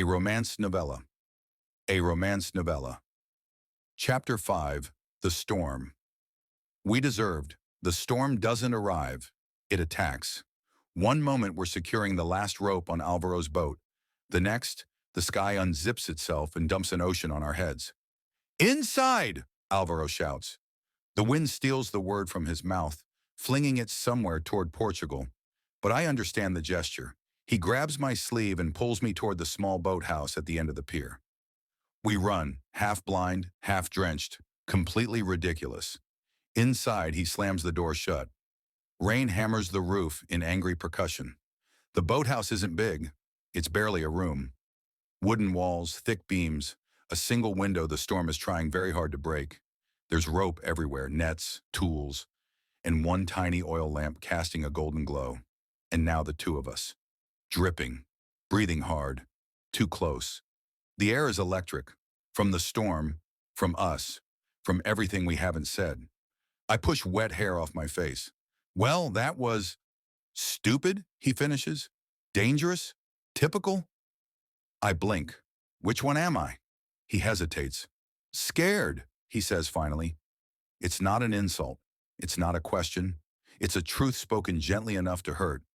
A Romance Novella. A Romance Novella. Chapter 5. The Storm. We deserved. The storm doesn't arrive. It attacks. One moment we're securing the last rope on Alvaro's boat. The next, the sky unzips itself and dumps an ocean on our heads. "Inside!" Alvaro shouts. The wind steals the word from his mouth, flinging it somewhere toward Portugal. But I understand the gesture. He grabs my sleeve and pulls me toward the small boathouse at the end of the pier. We run, half blind, half drenched, completely ridiculous. Inside, he slams the door shut. Rain hammers the roof in angry percussion. The boathouse isn't big. It's barely a room. Wooden walls, thick beams, a single window the storm is trying very hard to break. There's rope everywhere, nets, tools, and one tiny oil lamp casting a golden glow. And now the two of us. Dripping, breathing hard, too close. The air is electric, from the storm, from us, from everything we haven't said. I push wet hair off my face. "Well, that was stupid," he finishes. "Dangerous? Typical?" I blink. "Which one am I?" He hesitates. "Scared," he says finally. It's not an insult. It's not a question. It's a truth spoken gently enough to hurt.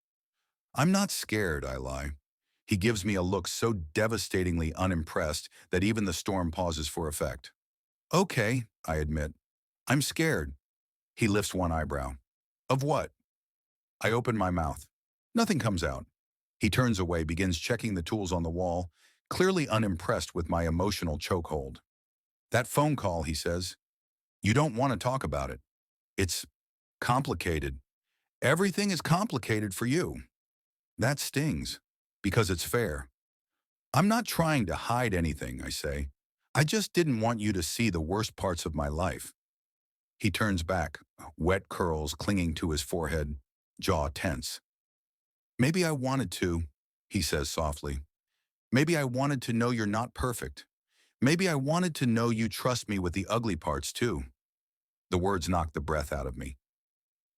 "I'm not scared," I lie. He gives me a look so devastatingly unimpressed that even the storm pauses for effect. "Okay," I admit. "I'm scared." He lifts one eyebrow. "Of what?" I open my mouth. Nothing comes out. He turns away, begins checking the tools on the wall, clearly unimpressed with my emotional chokehold. "That phone call," he says. "You don't want to talk about it. It's complicated. Everything is complicated for you." That stings, because it's fair. "I'm not trying to hide anything," I say. "I just didn't want you to see the worst parts of my life." He turns back, wet curls clinging to his forehead, jaw tense. "Maybe I wanted to," he says softly. "Maybe I wanted to know you're not perfect. Maybe I wanted to know you trust me with the ugly parts too." The words knock the breath out of me.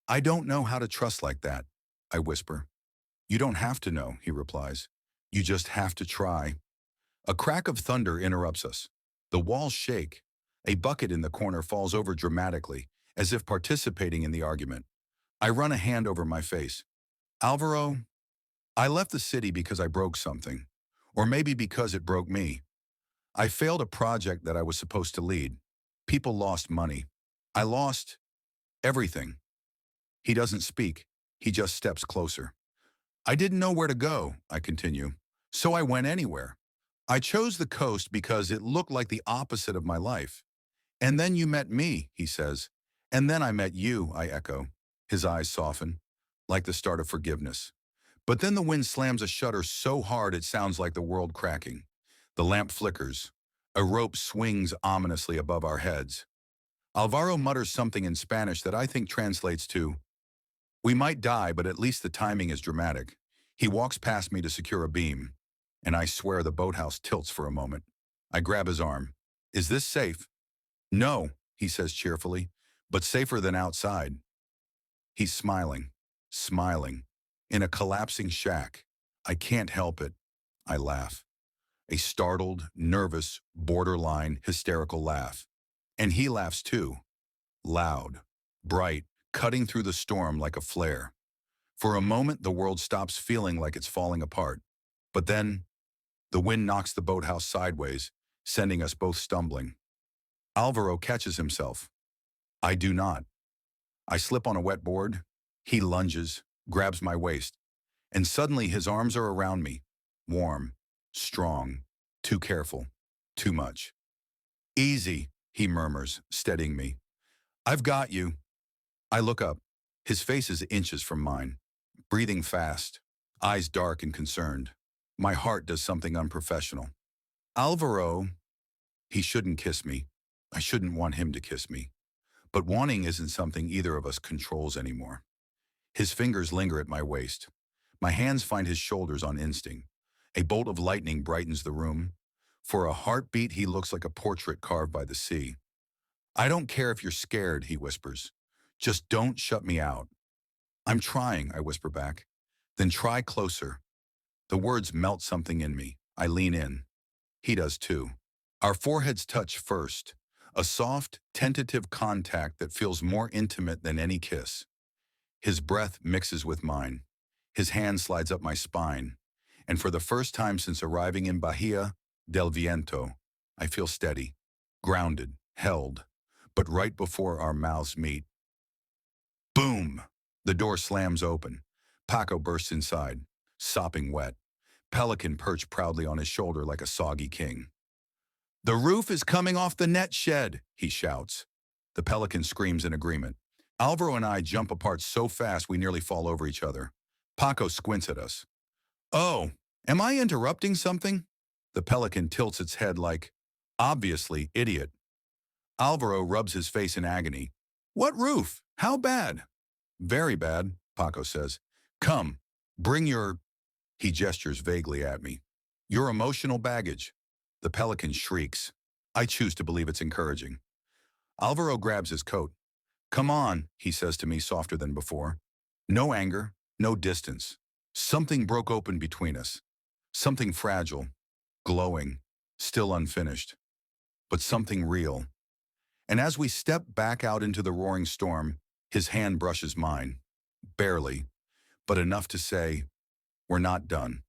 "I don't know how to trust like that," I whisper. "You don't have to know," he replies. "You just have to try." A crack of thunder interrupts us. The walls shake. A bucket in the corner falls over dramatically, as if participating in the argument. I run a hand over my face. "Alvaro, I left the city because I broke something. Or maybe because it broke me. I failed a project that I was supposed to lead. People lost money. I lost everything." He doesn't speak. He just steps closer. "I didn't know where to go," I continue, "so I went anywhere. I chose the coast because it looked like the opposite of my life. And then you met me," he says. "And then I met you," I echo. His eyes soften, like the start of forgiveness. But then the wind slams a shutter so hard it sounds like the world cracking. The lamp flickers. A rope swings ominously above our heads. Alvaro mutters something in Spanish that I think translates to, "We might die, but at least the timing is dramatic." He walks past me to secure a beam, and I swear the boathouse tilts for a moment. I grab his arm. "Is this safe?" "No," he says cheerfully, "but safer than outside." He's smiling, smiling. In a collapsing shack. I can't help it. I laugh. A startled, nervous, borderline, hysterical laugh. And he laughs too. Loud, bright, cutting through the storm like a flare. For a moment, the world stops feeling like it's falling apart. But then, the wind knocks the boathouse sideways, sending us both stumbling. Alvaro catches himself. I do not. I slip on a wet board. He lunges, grabs my waist, and suddenly his arms are around me. Warm, strong, too careful, too much. "Easy," he murmurs, steadying me. "I've got you." I look up. His face is inches from mine. Breathing fast, eyes dark and concerned. My heart does something unprofessional. "Alvaro," he shouldn't kiss me. I shouldn't want him to kiss me. But wanting isn't something either of us controls anymore. His fingers linger at my waist. My hands find his shoulders on instinct. A bolt of lightning brightens the room. For a heartbeat, he looks like a portrait carved by the sea. "I don't care if you're scared," he whispers. "Just don't shut me out." "I'm trying," I whisper back. "Then try closer." The words melt something in me. I lean in. He does too. Our foreheads touch first, a soft, tentative contact that feels more intimate than any kiss. His breath mixes with mine. His hand slides up my spine. And for the first time since arriving in Bahia del Viento, I feel steady, grounded, held. But right before our mouths meet, boom! The door slams open. Paco bursts inside, sopping wet. Pelican perched proudly on his shoulder like a soggy king. "The roof is coming off the net shed," he shouts. The Pelican screams in agreement. Alvaro and I jump apart so fast we nearly fall over each other. Paco squints at us. "Oh, am I interrupting something?" The Pelican tilts its head like, "Obviously, idiot." Alvaro rubs his face in agony. "What roof? How bad?" "Very bad," Paco says. "Come, bring your—" He gestures vaguely at me. "Your emotional baggage." The Pelican shrieks. I choose to believe it's encouraging. Alvaro grabs his coat. "Come on," he says to me softer than before. No anger, no distance. Something broke open between us. Something fragile, glowing, still unfinished. But something real. And as we step back out into the roaring storm, his hand brushes mine. Barely, but enough to say, "We're not done."